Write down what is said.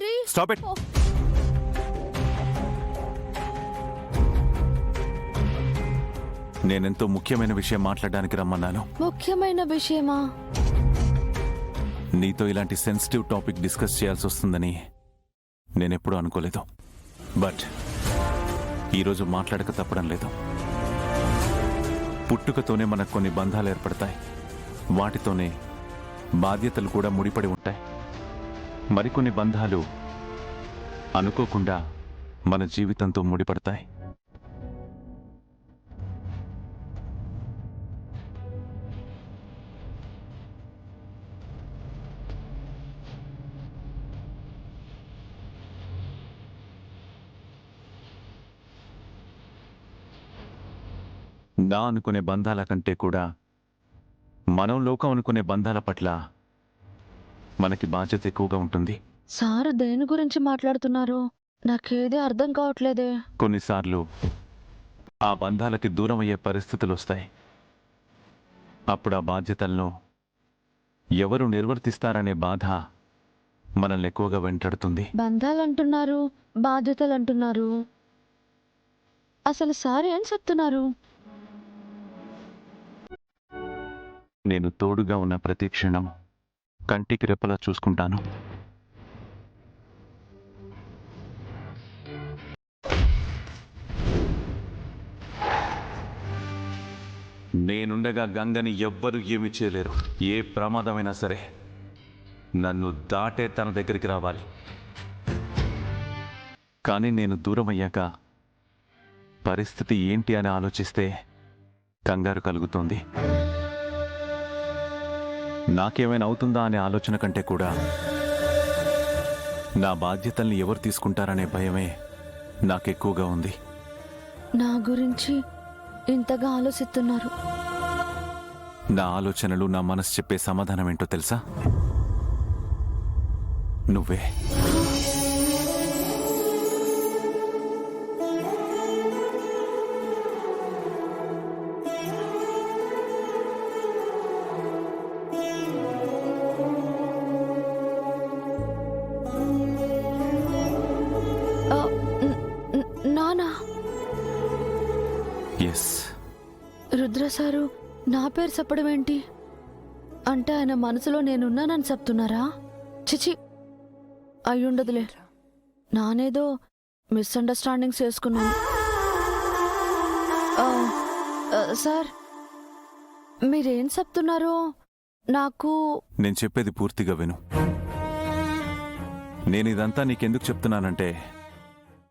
Giri stop it. నేనెంతో ముఖ్యమైన విషయం మాట్లాడడానికి రమ్మన్నాను. ముఖ్యమైన విషయమా? నీతో ఇలాంటి సెన్సిటివ్ టాపిక్ డిస్కస్ చేయాల్సి వస్తుందని నేనెప్పుడూ అనుకోలేదు. బట్ ఈరోజు మాట్లాడక తప్పడం లేదు. పుట్టుకతోనే మనకు కొన్ని బంధాలు ఏర్పడతాయి. వాటితోనే బాధ్యతలు కూడా ముడిపడి ఉంటాయి. మరికొన్ని బంధాలు అనుకోకుండా మన జీవితంతో ముడిపడతాయి. నా అనుకునే బంధాల కంటే కూడా మనం లోకం అనుకునే బంధాల పట్ల మనకి బాధ్యత ఎక్కువగా ఉంటుంది. సార్ దేని గురించి మాట్లాడుతున్నారు? నాకేదే అర్థం కావట్లేదే. కొన్నిసార్లు ఆ బంధాలకి దూరం అయ్యే పరిస్థితులు వస్తాయి. అప్పుడు ఆ బాధ్యతలను ఎవరు నిర్వర్తిస్తారనే బాధ మనల్ని ఎక్కువగా వెంటాడుతుంది. బంధాలంటున్నారు, బాధ్యతలంటున్నారు. అసలు సార్ ఏం చెప్తున్నారు? నేను తోడుగా ఉన్న ప్రతి క్షణం కంటికి రెప్పలా చూసుకుంటాను. నేనుండగా గంగని ఎవ్వరూ ఏమీ చేయలేరు. ఏ ప్రమాదమైనా సరే నన్ను దాటే తన దగ్గరికి రావాలి. కానీ నేను దూరం అయ్యాక పరిస్థితి ఏంటి అని ఆలోచిస్తే కంగారు కలుగుతోంది. నాకేమైనా అవుతుందా అనే ఆలోచన కంటే కూడా నా బాధ్యతల్ని ఎవరు తీసుకుంటారనే భయమే నాకెక్కువగా ఉంది. నా గురించి ఇంతగా ఆలోచిస్తున్నారు. నా ఆలోచనలు, నా మనసు చెప్పే సమాధానం ఏంటో తెలుసా? నువ్వే. నానా? ఎస్. రుద్ర సారు నా పేరు చెప్పడం ఏంటి? అంటే ఆయన మనసులో నేనున్నానని చెప్తున్నారా? చిచి, అయ్యుండదులే. నానేదో మిస్అండర్స్టాండింగ్స్ చేసుకున్నాను. సార్, మీరేం చెప్తున్నారో నాకు... నేను చెప్పేది పూర్తిగా విను. నేను ఇదంతా నీకెందుకు చెప్తున్నానంటే